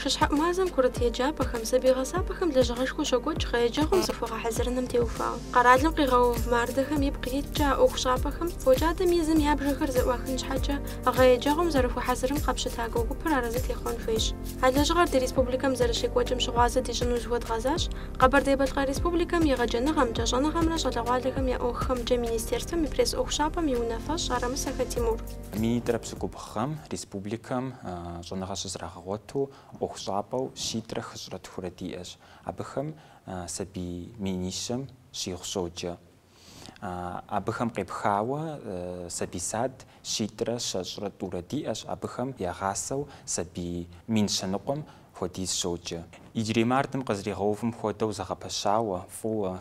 ششحق مازم كرة يجابهم سبيغ سابهم لجغشكو شقوج خيجهم زفوغ حزرنم تيوفاو قرادلم قيغو ماردهم يبقيت جا أوخشابهم فوجادم يزم يابجغر زواخنج حاجة غيجهم زرفو حزرم قبشتاقو برارزت يخون فيش هاد لجغر دي ريسبوبليكم زرشيك وجم شغازة دي جنو زود غازاش قبر دي بلغا ريسبوبليكم يغجنغم جاجنغم رشغلغوالغم يا أوخم جا مينيستيرتم يبريس أوخشابهم يونافاش عرمسك تيمور Министр психопхам республикам жонагаш зраготу охшапау шитрах жратхурадиаш абхам саби минишам шихшоджа абхам qebxawa сабисад шитра шажратурадиаш абхам ягасау саби миншанqom ходис шоджа иджримартым qazriğovum xodeу zagapashawa fu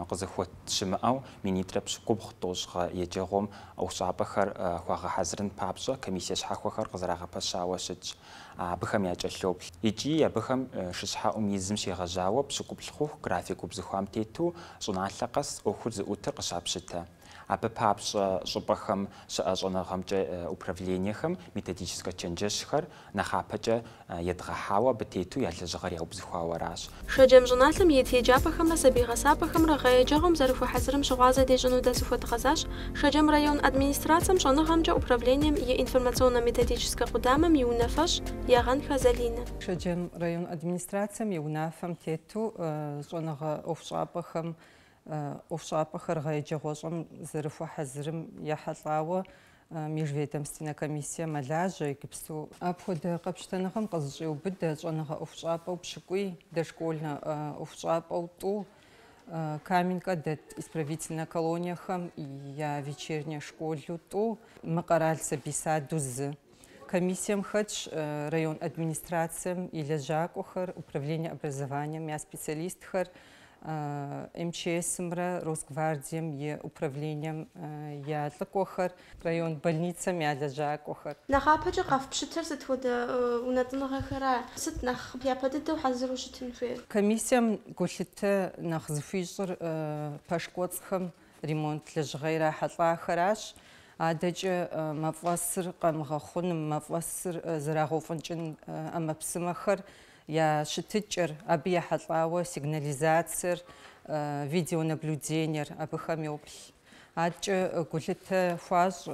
قزخوت شماو министр психопхтошга ежегом аушапахар хуага хазрын папша комиссия шахвахар qazragapashawa shich абхам ячаллоб ичи абхам шишха умизм шигажао психопхлхух графику бзухам тету журналлакас охуз утер qashapshita абы папша жопахам шаажонагамче управлениехам методическое ченджешхар нахапаче едгахаwa бетету яллажгар яубзухавараш шаджем журналым етеджапахам сабигасапахам рагайджагам зарфу хазрым шугаза дежуну дасуфат газаш шаджем район администрациям шонагамче управлением и информационно-методическое кудамам юнафаш яган хазалина шаджем район администрациям юнафам тету шонага офшапахам أوفشابخر غايجغوشم زرفو حزرم يحلقاوة межведомственная комиссия маляжа يكبسو أبخد قبشتنغم قزجيو بدا جونغا أوفشابو بشكوي دا школьна أوفشابو تو каменка дет исправительная колониях я вечерняя школу то макаральса бисаду з комиссиям хач район администрациям или жакохар управление образованием я специалист хар МЧС Росгвардием и управлением я лакохар район больницам я лежакохар. Нахападжа кафпшитер сетвода унатнахара сет нах япадету хазрушитин фе. Комиссиям гулите нах зфижр пашкотсхам ремонт лежгайра хатлахараш адеж мафаср камгахун мафаср зрагофончин амапсмахар я шитичер абия хатлауа сигнализацер видеонаблюдение абыхамёбл адж гулите фаз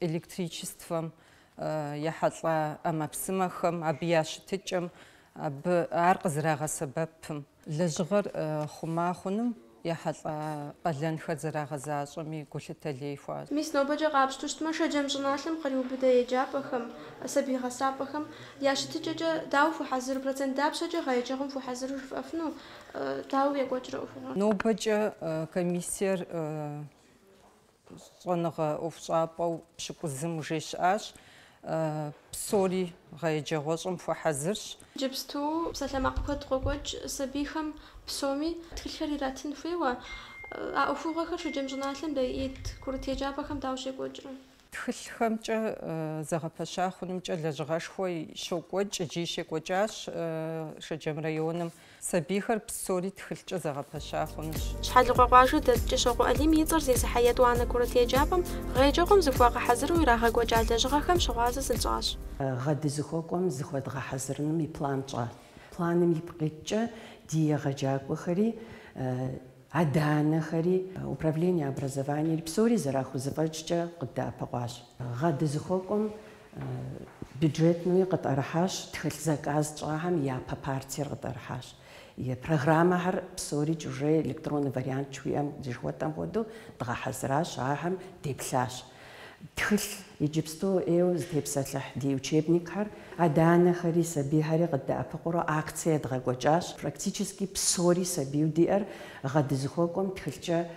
электричеством я хатла амапсмахам абия шитичем аб арqzraga sababm лежгар хумахунм я хатла qallan khazraga zaşmi gulite leyfa мис нобаджа габштуштма шаджам журналым qribda ejapахам сабигасапахам я шитичеже дауфу хазыр процент дапшаже гайжагым фу хазыр афну дау ягочро нобаджа комиссар сонага офшапау шукузым жешаш псори гайжагошым фу хазырш جبستو سلامقبت قوج سبيخم بسومي تخلي راتين فيوا أفوقك شو جم جناتلم بيت كرتي جابكم داوشي قوج تخلخمجة زغبشا خنمجة لجغاش خوي شو قوج جيشي قوجاش شجم ريونم سبيخر بسوري تخلجة زغبشا خنش شحال قواجو دجشو أليم يطر زي سحية وانا كرتي جابم غيجاكم زفواق حزر ويراها قوجال دجغاكم شغازة سنجاش غادي زخوكم زخوات غحزرنم يبلان جا بلانم يبقيتجا دي غجاكو خري عدانا خري управление образования بسوري زراخو زفاججا قدا بقاش غادي زخوكم بيدجيتنوي قد أرحاش تخل زكاز جاهم يا بارتير قد أرحاش يا программа هر بسوري جوجي электронный вариант شوية زخواتم ودو دغا حزراش عاهم ديبلاش تخل يجبستو ايو زتبسلح دي учебникхар адана хари саби хари قد أبقرا акция دغا قوجاش практически بسوري сабиу диар غادي زخوكم تخلجا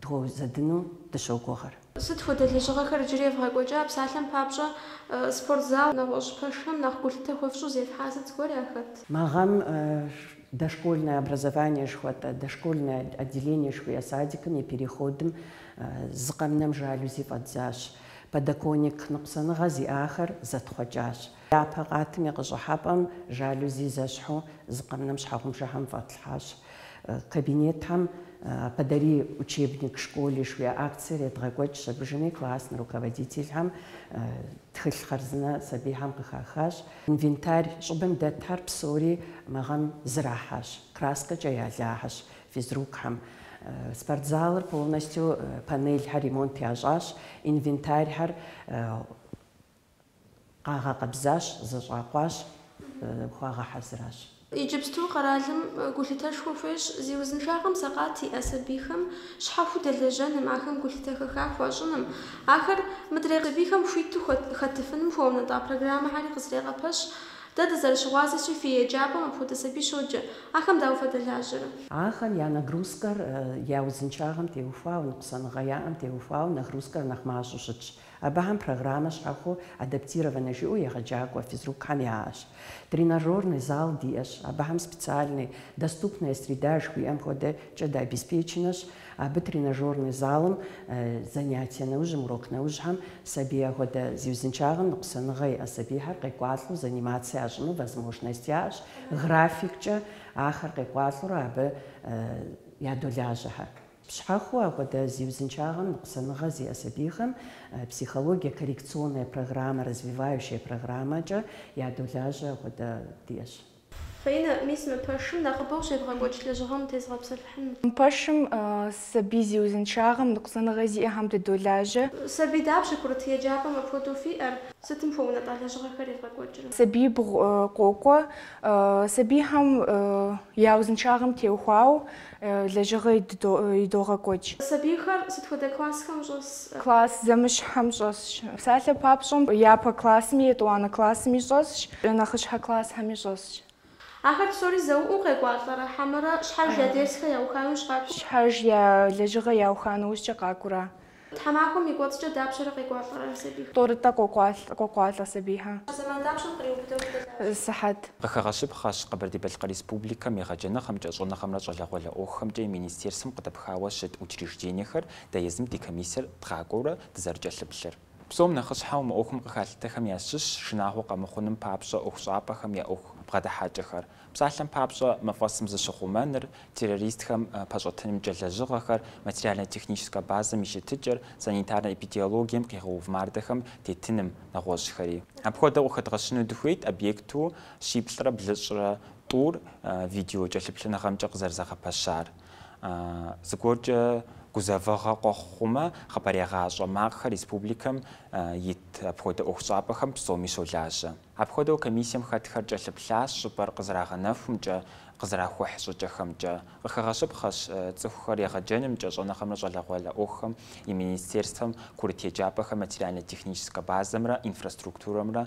دغو زدنو دشوكوخر ستفوت اللي شغاخر جريف غاقوجا بسالم بابجا سبورت زال نغوش باشم نغقولته خوفشو زي حاسة تقولي أخت مغام дошкольное образование шхвата, дошкольное отделение шхуя садиком и переходом с камнем жалюзи подзаш. Подоконник написано гази ахар затхваджаш. Я пагатым я гажахапам жалюзи зашху с камнем шхахум шахам фатлхаш. Кабинетам подари учебник в школе, шве акции, редгагоч, шабжими классный руководителям, тхилхарзна сабихам кахаш, инвентарь, шубем детар псори магам зрахаш, краска джаяляхаш, физрукхам. Спортзал полностью панель ремонт яжаш, инвентарь قاغا قبزاش زجاقاش خواغا حزراش إجابتو قرالم قلتها شوفيش زيوزن شاقم سقاتي أسبيخم شحافو دلجان معهم قلتها خاف واجنم آخر مدري بيخم شويتو خطفن فومنا دا برنامج هاري قصريغا باش ده زر شوازي في إجابة مفروض سبي شوجة آخم داو فدلجان آخر يا نغروسكر يا وزن شاقم تيوفاو نقصان غيام تيوفاو نغروسكر نخماشوشتش أبهم برنامج شحخو адаптированный живу я хаджаква физрукхан яаш. Тренажерный зал диаш, абахам специальный доступная среда шхуям ходе чада обеспеченаш, абы тренажерный залом занятия наужим урок наужхам сабия ходе зюзенчагам нуксангай асабихар кайкватлу заниматься ажну возможность яаш, графикча ахар кайкватлу абы ядоляжахар. Шхахуа года зивзенчагам нуксанагази асабихам психология коррекционная программа, развивающая программа джа ядоляжа года диаш. فإن ميسم باشم نقبوش يبغى قوتش لجهم تزغب سلحن. باشم سبيزي وزنشاغم نقصنا غزي أهم تدولاجة. سبي دابش كرت هي جابا مفروض في ستم فونا طالع جغا كريت قوتش. سبي قوقو سبي هم يا وزنشاغم تيوخاو لجغا يدوغا قوتش. سبي خر ستفودا كلاس كم جوس. كلاس زمش هم جوس. سالة بابشم يا با كلاس مي توانا كلاس مي جوس. ناخش ها كلاس هم جوس. آخر سوري زوجو قاطرة حمرا شحال جديرسك يا وخانوش قابش شحال يا لجغا يا وخانوش قاكورا تحماكم يقوتش دابشر قاطرة سبي طورتا قوقوات سبيها زمان دابشر قريب بدو صحت غخاشب خاش قبل بالقى республика ميغاجنا خمجة جونا خمرا جلا ولا أوخمجة министерством قدبخاوشت учреждениехэр даезм ди комиссар тхагора дзарджалыплэр псом нахашхаум أوخم قخالتهم яшиш шнаху قامخونم папша أوخшапахам я أوخ бгъэдыхьакӏэхэр псалъэм папщӏэ мафӏэсым зыщыхъумэныр террористхэм пэщӏэтыным кӏэлэжьыгъэхэр материально-техническэ базэм ищытыкӏэр санитарно-эпидемиологием къигъэув мардэхэм тетыным нэгъуэщӏхэри. Апхуэдэу къыхэдгъэщыну дыхуейт объекту щиплӏрэ блыщӏрэ тӏур видео кӏэлъыплъыныгъэмкӏэ къызэрызэгъэпэщар. Зыгуэркӏэ гузэвэгъэ къохъумэ хъыбарегъащӏэ макъхэр республикэм ит апхуэдэ ӏуэхущӏапӏэхэм псоми щолажьэ. Апхуэдэу комиссием хэтхэр кӏэлъыплъащ щӏыпӏэр къызэрагъэнэхумкӏэ, къызэрахуэхь щӏыкӏэхэмкӏэ. Къыхэгъэщыпхъэщ цӏыхухэр егъэджэнымкӏэ щӏэныгъэмрэ щӏалэгъуалэ ӏуэхухэм и министерствэм курыт еджапӏэхэм материально-техническэ базэмрэ инфраструктурэмрэ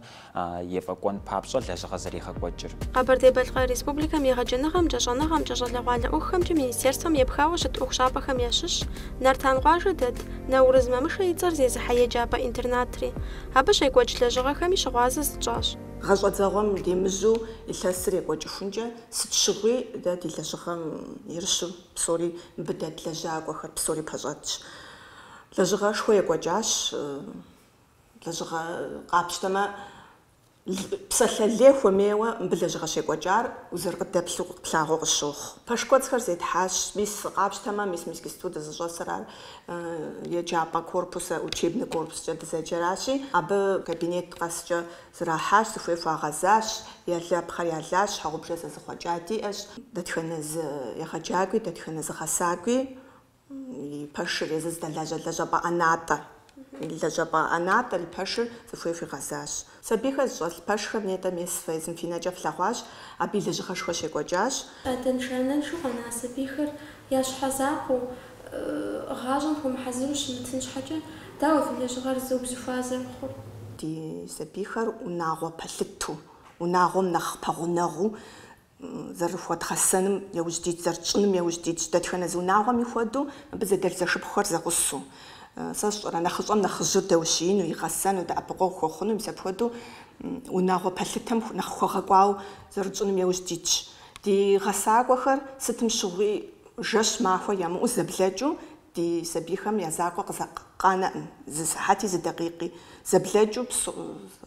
ефӏэкӏуэн папщӏэ лэжьыгъэ зэригъэкӏуэкӏыр. Къэбэрдей-Балъкъэр республикэм егъэджэныгъэмкӏэ, щӏэныгъэмкӏэ, щӏалэгъуалэ ӏуэхухэмкӏэ министерствэм епхауэ щыт ӏуэхущӏапӏэхэм ящыщ Нартан къуажэ дэт Наурыз Мамышэ и цӏэр зезыхьэ еджапӏэ интернатри. Абы щекӏуэкӏ лэжьыгъэхэми щыгъуазэ зытщӏащ. Гъэщӏэдзэгъуэм демыжьу илъэсыр екӏуэкӏыхункӏэ сыт щыгъуи дэ ди лэжьыгъэм ирыщу псори мыбы дэт лэжьакӏуэхэр псори пэщӏэтщ. Лэжьыгъэшхуэ екӏуэкӏащ, лэжьыгъэ къапщтэмэ псалъэ лей хуэмейуэ мыбы лэжьыгъэ щекӏуэкӏар узэрыкъыдэплъу плъагъуу къыщохъу. Пэш куэдсхэр зетхьащ, мис къапщтэмэ, мис институт дызыщӏэсырар еджапӏэ корпусэ, учебный корпускӏэ дызэджэращи, абы кабинет къэскӏэ зрахьащ, зыхуей хуагъэзащ, ялэпхъэр ялащ, щхьэгъубжэ зызыхъуэкӏа диӏэщ, дэтхэнэ зы егъэджакӏуи, дэтхэнэ зы гъэсакӏуи, и пэшыр езы лэжьапӏэ ӏэнатӏэ. Лэжьапӏэ ӏэнатӏэр и пэшыр зыхуей хуигъэзащ. Сабийхэр зыщӏэлъ пэшхэм нетӏэ мес фэзым финэкӏэ флъэгъуащ, абы и лэжьыгъэшхуэ щекӏуэкӏащ. Дэншэнэншу къэна сабийхэр ящхьэзакъыу гъащӏэм хуэмыхьэзыру щымытын щхьэкӏэ дауэ фи лэжьыгъэр зыубзыхуазэр хъур? Ди сабийхэр унагъуэ пэлъыту, унагъуэм нэхъ пэгъунэгъуу зэрыхуэдгъэсэным яужь дитӏ, зэрытщӏыным яужь дитӏ, дэтхэнэ зы унагъуэми хуэдэу абы зэдэлъзэшыпхъухэр зэгъусэу. Сэ сщӏэрэ нэхъыщӏэм нэхъыжьу дэущиину, игъэсэну, дэӏэпыкъуэу хуэхъуну, мис апхуэдэу унагъуэ пэлъытэм нэхъ хуэгъэкӏуауэ зэрытщӏыным яужь дитщ. Ди гъэсакӏуэхэр сытым щыгъуи жэщ махуэ ямыӏэу зэблэкӏыу ди сабийхэм я закъуэ къызэкъанэӏым, зы сыхьэти зы дакъикъи зэблэкӏыу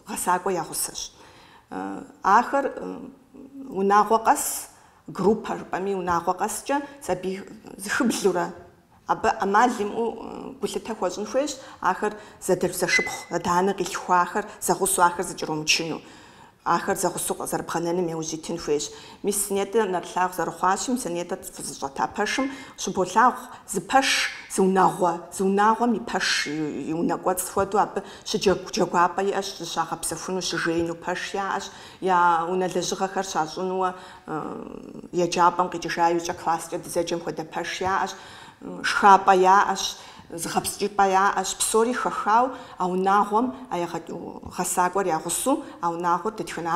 гъэсакӏуэ ягъусэщ. Ахэр унагъуэ къэс группа жыпӏэми унагъуэ къэскӏэ сабий зыхыблурэ абы ӏэмал имыӏэу гулъытэ хуэщӏын хуейщ ахэр зэшыпхъу адэ-анэ къилъхуахэр зэгъусэу ахэр зыкӏэромычыну. Ахэр зэгъусэу зэрыбгъэнэным еужьитын хуейщ. Мис нетӏэ нэрылъагъу зэрыхъуащи, мис нетӏэ фызыщӏэта пэшым щыболъагъу зы пэш зыунагъуэм и пэш и унэкӏуэцӏ хуэдэу абы щыджэгуапӏэ иӏэщ, щагъэпсэхуну щыжеину пэш яӏэщ, я унэ лэжьыгъэхэр щащӏынууэ еджапӏэм къикӏыжа иужькӏэ класскӏэ дызэджэм хуэдэ пэш яӏэщ, шхапӏэ яӏэщ, зыгъэпскӏипӏэ яӏэщ, псори хэхау а унагъуэм гъэсакӏуэр ягъусэу а унагъуэр дэтхэнэ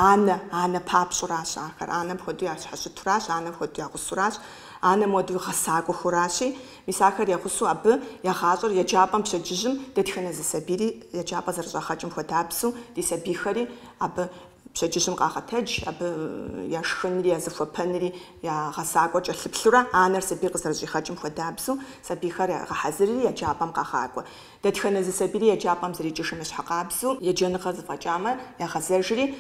анэ папщӏуращ ахэр, анэм хуэдэу ящхьэщытуращ, анэм хуэдэу ягъусэуращ, анэм уэдэу гъэсакӏуэхуращи, мис ахэр ягъусэу абы ягъащӏэр еджапӏэм пщэдджыжьым дэтхэнэ зы сабийри еджапӏэ зэрыщӏэхъэкӏым хуэдабзэу ди сабийхэри абы пщэдджыжьым къагъэтедж, абы яшхынри, языхуэпэнри, я гъэсакӏуэ кӏэлъыплъурэ, анэр сабийр къызэрыщӏихъэкӏым хуэдабзэу сабийхэр ягъэхьэзырри еджапӏэм къагъакӏуэ. Дэтхэнэ зы сабийри еджапӏэм зэрикӏыжым ещхьэкъабзэу, еджэныгъэ зыфӏэкӏамэ ягъэзэжри,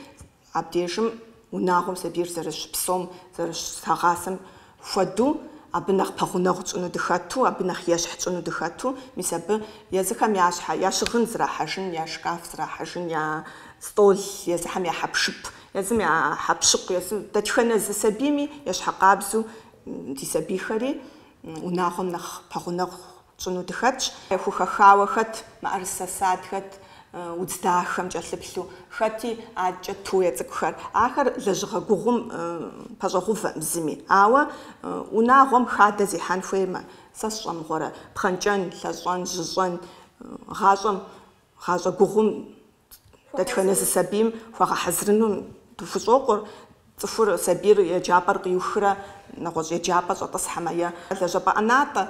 абдежым унагъуэм сабийр зэрыщыпсэум, зэрыщагъасэм хуэдэу, абы нэхъ пэгъунэгъу тщӏыну дыхэту, абы нэхъ ещхь тщӏыну дыхэту, мис абы езыхэм я щыгъын зрахьэжын, я шкаф зрахьэжын, я стол, езыхэм я хьэпшып, езым я хьэпщыкъу, езым дэтхэнэ зы сабийми ещхьэкъабзэу ди сабийхэри унагъуэм нэхъ пэгъунэгъу тщӏыну дыхэтщ. Хухэхауэ хэт мыӏэрысэ сад, хэт удз дахэм кӏэлъыплъу, хэти адэкӏэ ту ецӏыкӏухэр. Ахэр лэжьыгъэ гугъум пэщӏэгъувэӏым зыми. Ауэ унагъуэм хадэ зехьэн хуеймэ. Сэ сщӏэмыгъуэрэ пхъэнкӏэн, лъэщӏэн, жьыщӏэн, гъащӏэ гугъум дэтхэнэ зы сабийм хуагъэхьэзырыну дыхущӏокъур, цӏыхур сабийр еджапӏэр къиухрэ нэгъуэщӏ еджапӏэ щӏэтӏысхьэмэ е лэжьапӏэ ӏэнатӏэ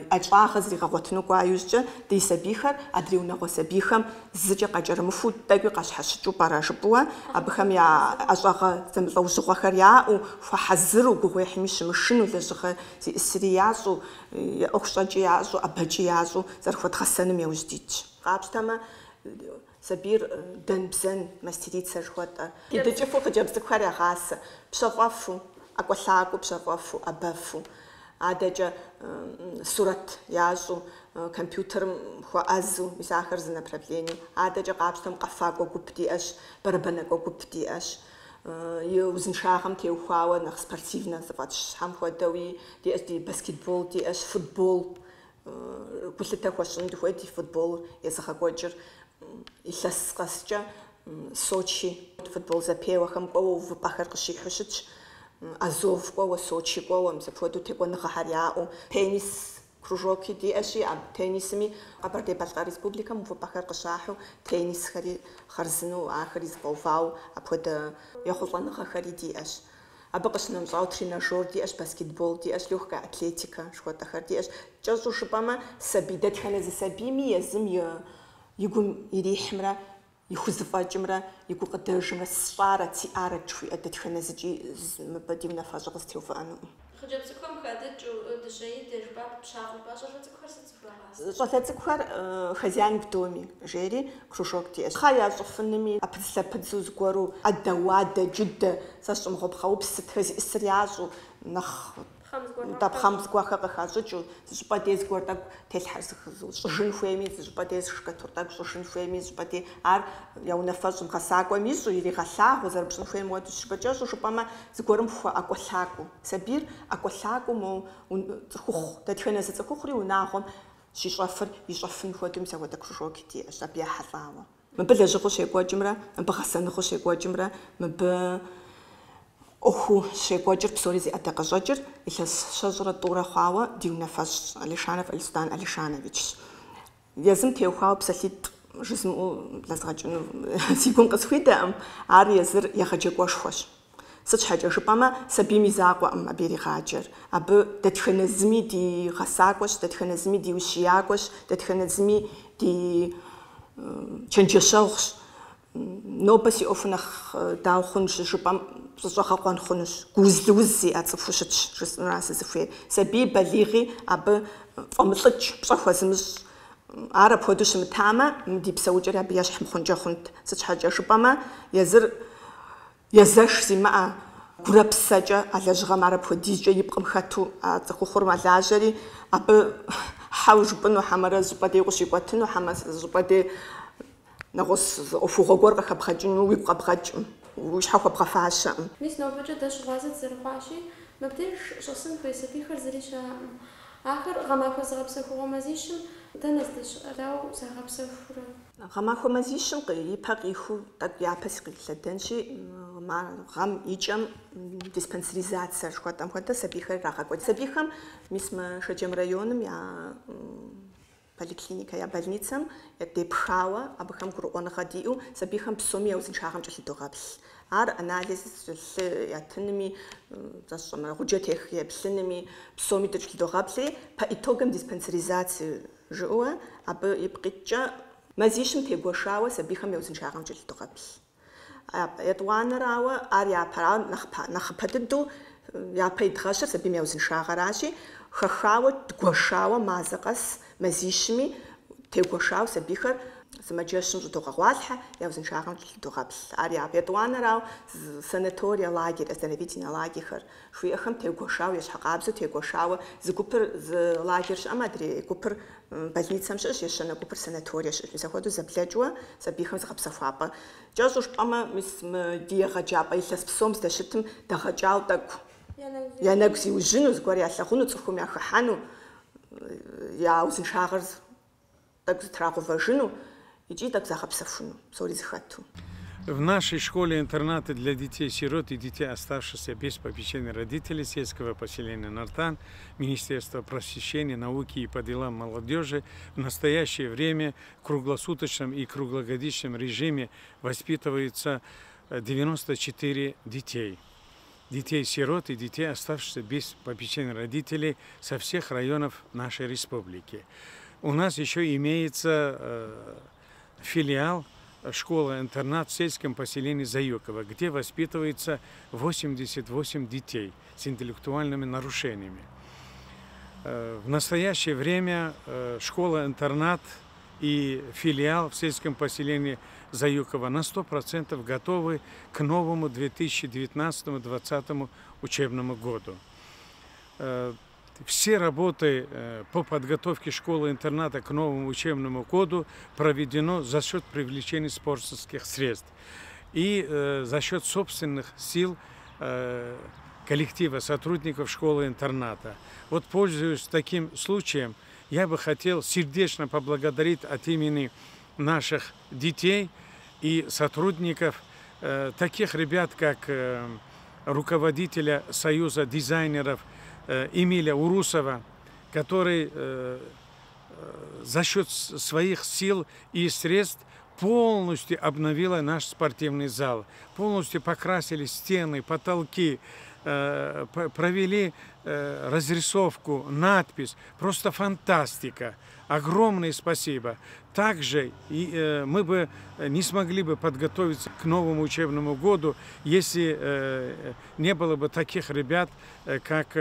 ӏэчӏагъэ зригъэгъуэтыну кӏуа иужькӏэ ди сабийхэр адрей унагъуэ сабийхэм зыкӏэ къэкӏэрымыхуу тӏэкӏуи къащхьэщыкӏыу пӏэрэ жыпӏэуэ абыхэм я ӏэщӏагъэ зэмылӏэужьыгъуэхэр яӏэу хуэхьэзыру гугъуехьми щымышыну лэжьыгъэ зиӏысри ящӏу, ӏуэхущӏэкӏи ящӏу, ӏэбэкӏи ящӏу зэрыхуэдгъэсэным еужь дитщ. Къапщтэмэ сабийр дэн бзэн мастерицэ жыхуэтӏэ. Дыдыкӏыфу хъыджэбз цӏыкӏухэр ягъасэ, пщэфӏэфу, ӏэкӏуэлъакӏуэу пщэфӏэфу, ӏэбэфу. Адэкӏэ сурэт ящӏу, компьютерым хуэӏэзу, мис ахэр зы направлений. Адэкӏэ къапщтэм къэфакӏуэ гуп диӏэщ, бэрыбэнакӏуэ гуп диӏэщ. Узыншагъэм теухуауэ нэхъ спортивнэ зыфӏэтщхьэм хуэдэуи диӏэщ, ди баскетбол диӏэщ, футбол. Гулъытэ хуэщӏын дыхуей ди футбол езыгъэкӏуэкӏыр. Илъэс къэскӏэ Сочи футбол зэпеуэхэм кӏуэуэ увыпӏэхэр къыщихьу щытщ. Азов кӏуэуэ, Сочи кӏуэуэ, мис апхуэдэу текӏуэныгъэхэр яӏэу. Теннис кружоки диӏэщи, Теннисми Къэбэрдей-Балъкъэр Республикэм увыпӏэхэр къыщахьу, теннисхэри хъарзыну ахэри зыфӏэувауэ апхуэдэ ехъулӏэныгъэхэри диӏэщ. Абы къыщынэмыщӏауэ тренажер диӏэщ, баскетбол диӏэщ, легкая атлетикэ жыхуэтӏэхэр диӏэщ. Кӏэщӏу жыпӏэмэ, сабий дэтхэнэ зы сабийми езым и гум ирихьмрэ, и хузэфӏэкӏымрэ, и гукъыдэжымрэ сщӏарэ, циӏарэ жыхуиӏэ дэтхэнэ зыкӏи мыбы ди унафэщӏыр къыстеувыӏэнукъым. Хъыджэбз цӏыкӏухэм хадэкӏыу дыщэид дежбап пщагъыпӏэ, щӏалэ цӏыкӏухэр сыт зыхуагъасэ? Щӏалэ цӏыкӏухэр хозяин в доме жери кружок диӏэщ. Хъэ ящӏыфынми, апыдзлъэпыдзу зыгуэру, ӏэдэ, уадэ, джыдэ, сэ сщӏымыгъуэпхъэупсытхэр зиӏысыр ящӏу, нэхъ пхъэм зыгуэрхэр къыхащӏыкӏыу, зыщӏыпӏэ дей зыгуэр тӏэкӏу телъхьэр щӏыжын хуейми, зыщӏыпӏэ дей шкатур тӏэкӏу щӏыжын хуейми, зыщӏыпӏэ дей ар я унафэщӏым гъэсакӏуэм ищӏу, иригъэлъагъуу, зэрыпщӏын хуейм уэду щыпӏэкӏэщӏу жыпӏэмэ, зыгуэрым ӏэкӏуэлъакӏуэу. Сабийр ӏэкӏуэлъакӏуэу моуэ цӏыхухъу, дэтхэнэ зы цӏыхухъури унагъуэм щищӏэфыр ищӏэфын хуэдэу мис апхуэдэ кружоки диӏэщ, абы ехьэлӏауэ. Мыбы лэжьыгъэу щекӏуэкӏымрэ, мыбы гъэсэныгъэу щекӏуэкӏымрэ, мыбы ӏуэхуу щекӏуэкӏыр псори зиӏэ къыщӏэкӏыр илъэс щэщӏрэ тӏурэ хъуауэ ди унафэщӏ Алишанов Алистан Алишановичщ. Езым теухуауэ псалъитӏ жызмыӏэу блэзгъэкӏыну си гум къысхуидэӏым, ар езыр егъэджакӏуэшхуэщ. Сыт щхьэкӏэ жыпӏэмэ, сабийм и закъуэӏым абы иригъаджэр. Абы дэтхэнэ зыми ди гъэсакӏуэщ, дэтхэнэ зыми ди ущиякӏуэщ, дэтхэнэ зыми ди чэнджэщэгъущ. Нобэ си ӏуэху нэхъ дауэ хъунущ жыпӏэм, щӏыщӏэгъэкъуэн хъунущ. Гуузлыуз зиӏэ цӏыхуу щытщ, жысӏэнура сызыхуейр. Сабий балигъи абы фӏэмылӏыкӏ, пщӏэ хуэзымыщӏ. Ар апхуэдэу щымытамэ, ди псэукӏэри абы ещхь мыхъункӏэ хъунт. Сыт щхьэкӏэ жыпӏэмэ, езыр езэш зимыӏэ, гурапсакӏэ алэжьыгъэм ар апхуэдизкӏэ и пкъым хэту цӏыхухъур мэлажьэри абы хьэу жыпӏыну хьэмэрэ жьыпӏэ дей къыщикӏуэтыну хьэмэ жьыпӏэ дей нэгъуэщӏ ӏуэхугъуэ гуэр къыхэбгъэкӏыну уигу къэбгъэкӏым, уи щхьэ хуэбгъэфащэӏым. Мис нобэкӏэ дэщ гъуазэ зэрыхъуащи, мыбдеж щӏэсын хуей сабийхэр зыри щаӏым. Ахэр гъэмахуэ зыгъэпсэхугъуэ мазищым дэнэ здэщыӏэрауэ загъэпсэхурэ? Гъэмахуэ мазищым ипэ къиху тӏэкӏу япэ сыкъилъэдэнщи, гъэм икӏэм диспансеризация жыхуэтӏэм хуэдэ сабийхэр ирагъэкӏуэкӏ. Сабийхэм мис мы Шэджэм районым я поликлиникэ я больницэм депхауэ абыхэм гурыӏуэныгъэ диӏэу сабийхэм псоми я узыншагъэм кӏэлъыдогъэплъ. Ар анализ лъы ятынми, гъуджэ тех еплъынми, псоми дыкӏэлъыдогъэплъи, по итогам диспансеризация жыӏэуэ абы ипкъитӏкӏэ мазищым тегуэшауэ сабийхэм я узыншагъэм кӏэлъыдогъэплъ. ЕтӀуанэрауэ ар япэрауэ нэхъыпэ дыдэу япэ идгъэщыр сабийм я узыншагъэращи, хэхауэ дгуэшауэ мазэ къэс мазищми тегуэшауэ сабийхэр сымаджэщым щӏыдогъэгъуалъхьэ, я узыншагъэм кӏэлъыдогъэплъ. Ар япэ етӏуанэрауэ санаторие лагерь, оздоровительные лагерьхэр жыхуиӏэхэм тегуэшауэ, ещхьэкъабзэу тегуэшауэ зы гупыр зы лагерь щыӏэм адрей гупыр больницэм щыӏэщ, ещанэ гупыр санаторие щыӏэщ. Мис апхуэдэу зэблэкӏыуэ сабийхэм зыгъэпсэхуапӏэ кӏэщӏу жыпӏэмэ, мис мы ди егъэджапӏэ илъэс псом здэщытым дэгъэкӏауэ тӏэкӏу я нэгу зиужьыну, зыгуэр ялъагъуну, цӏыхум яхыхьэну, я узыншагъэр тӏэкӏу зытрагъэувэжыну икӏи тӏэкӏу загъэпсэхуну псори зыхэту. В нашей школе-интернате для детей-сирот и детей, оставшихся без попечения родителей сельского поселения Нартан, Министерство просвещения, науки и по делам молодежи в настоящее время в круглосуточном и круглогодичном режиме воспитывается 94 детей. Детей-сирот и детей, оставшихся без попечения родителей со всех районов нашей республики. У нас еще имеется филиал школа-интернат в сельском поселении Заюково, где воспитывается 88 детей с интеллектуальными нарушениями. В настоящее время школа-интернат и филиал в сельском поселении Заюково на 100% готовы к новому 2019-2020 учебному году. Все работы по подготовке школы-интерната к новому учебному году проведено за счет привлечения спонсорских средств и за счет собственных сил коллектива сотрудников школы-интерната. Вот, пользуясь таким случаем, я бы хотел сердечно поблагодарить от имени наших детей и сотрудников таких ребят, как руководителя Союза дизайнеров Эмиля Урусова, который за счет своих сил и средств полностью обновила наш спортивный зал. Полностью покрасили стены, потолки, провели разрисовку, надпись. Просто фантастика. Огромное спасибо. Также мы бы не смогли бы подготовиться к новому учебному году, если не было бы таких ребят, как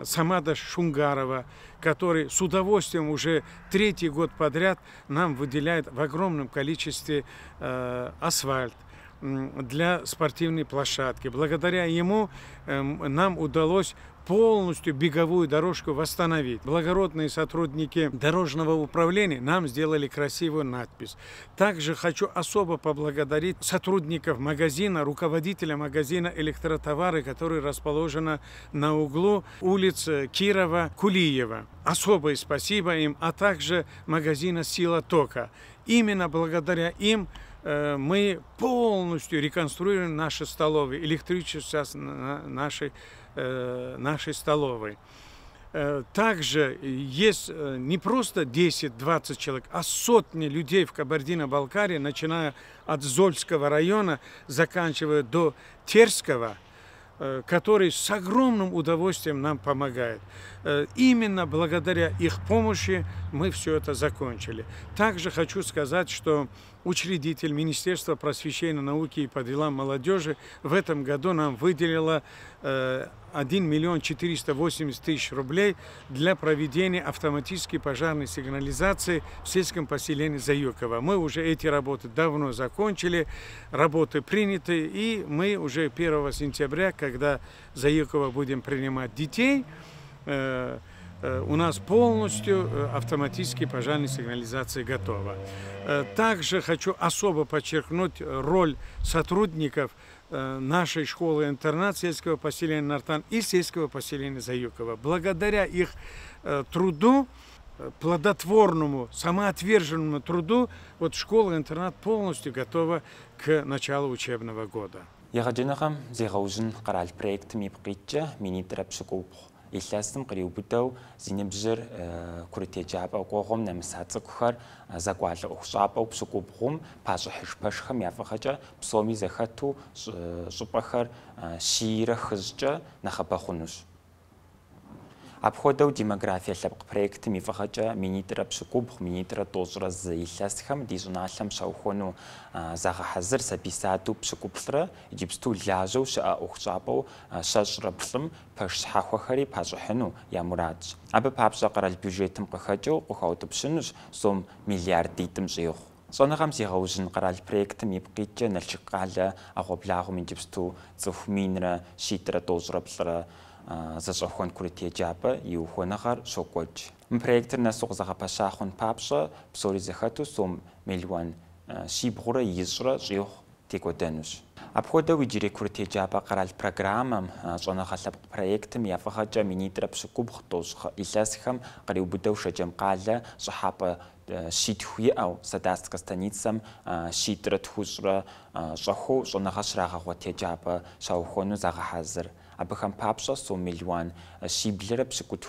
Самада Шунгарова, который с удовольствием уже 3-й год подряд нам выделяет в огромном количестве асфальт для спортивной площадки. Благодаря ему нам удалось полностью беговую дорожку восстановить. Благородные сотрудники дорожного управления нам сделали красивую надпись. Также хочу особо поблагодарить сотрудников магазина, руководителя магазина электротовары, который расположен на углу улиц Кирова, Кулиева. Особое спасибо им, а также магазина «Сила тока». Именно благодаря им мы полностью реконструируем наши столовые, электричество нашей столовой. Также есть не просто 10-20 человек, а сотни людей в Кабардино-Балкарии, начиная от Зольского района, заканчивая до Терского, которые с огромным удовольствием нам помогают. Именно благодаря их помощи мы все это закончили. Также хочу сказать, что учредитель Министерства просвещения, науки и по делам молодежи в этом году нам выделила 1 миллион 480 тысяч рублей для проведения автоматической пожарной сигнализации в сельском поселении Заюково. Мы уже эти работы давно закончили, работы приняты, и мы уже 1 сентября, когда в Заюково будем принимать детей, у нас полностью автоматически пожарная сигнализация готова. Также хочу особо подчеркнуть роль сотрудников нашей школы-интернат сельского поселения Нартан и сельского поселения Заюково. Благодаря их труду, плодотворному, самоотверженному труду, вот школа-интернат полностью готова к началу учебного года. Ягаджинахам зигаужин карал проект мипкитча минитрапшикуп. Илластым криубутау зинебжер куритеджаба гогом намсацкхар заквал ухшапау пшукубхум пашхишпашхам яфахача псоми захату супахар шира хызча нахабахунуш. Обходов демография лапк проект мифахача минитра пшукубх минитра тозра зилластхам дизуналам шаухону захахазр саписату пшукубсра египсту ляжу ша ухшапау шашрапсм пашхахахари пажхану ямурадж. Абы папша карал бюджетом кахачо кухаутупшинуш сом миллиардитым жиох. Сонагам зигаужин карал проект мипкитча налчиккала агоблаагум египсту цуфминра шитра тозрапсра зашохон куритеджаба иухонахар шокоч. Проектер насук захапашахон папша псори захату сом миллион шибгура изра жиох текотенуш. Обхода видире куритеджаба карал программам сонахалап проектом яфахача минитра пшукубх тозха илласхам кариубудау шаджамкала сахапа шитхуи ау садастка станицам шитра тхусра шаху сонахашраха теджаба шаухону захахазр. Абхам папша сом миллион шиблера пшикут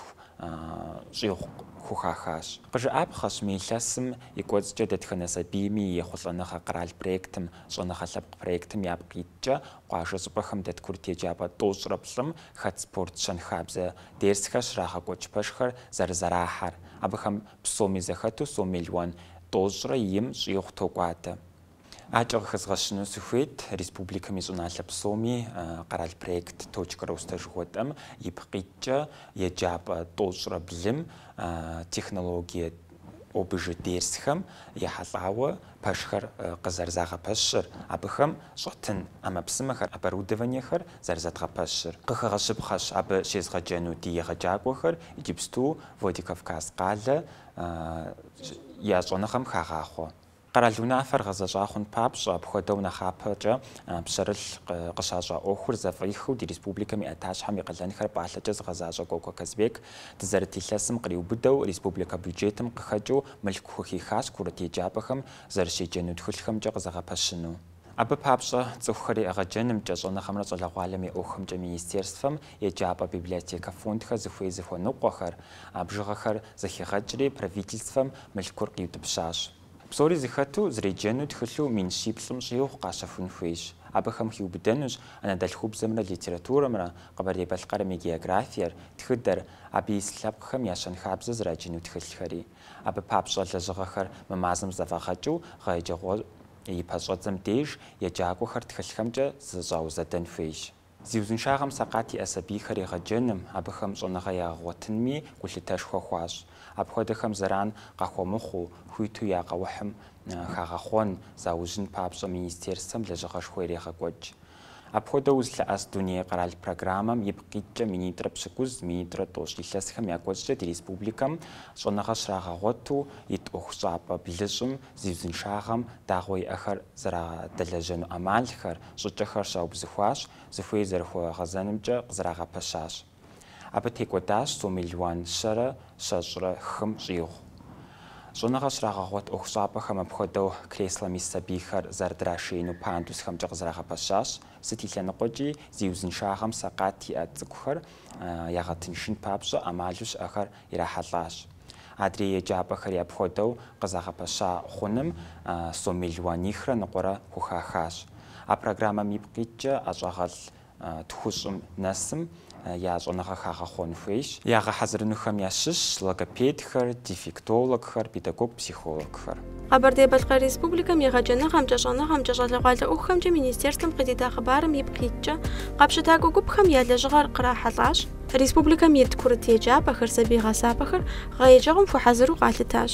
хухахаш. Каже абхаш милласм икозча детханаса бими ехуланаха карал проектом сонахалап проектом ябгитча қаша супахам дет куртеджаба тозраплам хатспорт шанхабза дерсхаш раха кочпашхар зарзарахар. Абхам псоми захату сом миллион тозра им жиох токуата. Ачаг хазгашну суфет республика мизуналап соми карал проект точкара устажготам ипқитча яджаба тозра блим технология обждерсхам яхалава пашхар казарзага пашшар абхам шотын амапсмахар оборудованиехар зарзатга пашшар кахагашибхаш аб шезгаджану тиягажагвахар египсту Владикавказ қала яжонахам хагахо. Каралуна фаргазажахон папша обходов нахапача пшарл кашажа охур зафриху ди республиками аташхами қаланхар палача газажа гоко казбек тзартиласм криубудау республика бюджетом кахаджу малькухи хас куртеджабахам заршиджану тхулхам жагазагапашну. Абы папша цухари агаджаным жажонахамра золагвалами охамджа министерством яджаба библиотека фондха зухуизихуану қохар абжагахар захигаджри правительством малькур киутупшаш. Псори захату зреджену тхлу миншиплум жиох қашафун хуиш. Абахам хиубденуш анадалхубзамра литературамра қабаребалқарами географияр тхыдар аби ислапхам яшанхабза зраджену тхлхари. Абы папша лажагахар мамазам завахаджу гайджаго и пашадзам деж яджагохар тхлхамджа зажаузадан фейш. Зиузуншагам сақати асабихари гаджаным абахам зонагая готынми гулиташхохваш. Обходахам заран қахомуху хуйту яғауахым хағахон заужин папша министерством лежағашхуэреға годж. Обхода узла аз дуния қарал программам ебқитча министра пшикуз министра тош лиласхам ягоджа ди республикам сонағашраға готу ит охшапа ближым зиузиншагам дағой ахар зара далажану амалхар жучахар шаубзихуаш зихуи зархуа ғазанымджа зраға пашаш. Абатекодаш 100 миллион шара шажра хм жиох. Жонагашрагагот охшапахам обходов креслами сабихар зардрашину пандус хамжагзрага пашаш сетилянакоджи зиузиншагам сақати ацкухар ягатыншин папша амалуш ахар ирахалаш. Адрие джабахари обходов казага паша хунам 100 миллионихра накора хухахаш. А программа мипкитча ажагал тхусум насм ящӏэныгъэ хагъэхъуэн хуейщ. Ягъэхьэзырынухэм ящыщ логопедхэр, дефектологхэр, педагог психологхэр. Къэбэрдей-Балъкъэр Республикэм егъэджэныгъэмкӏэ, щӏэныгъэмкӏэ, щӏалэгъуалэ ӏуэхухэмкӏэ Министерством къыдита хъыбарым и бгитӏкӏэ къэпщыта гугъупхэм я лэжьыгъэр кърахьэлӏащ. Республикэм ит курыт еджапӏэхэр, сабий гъэсапӏэхэр гъэеджэгъум хуэхьэзыру къалъытащ.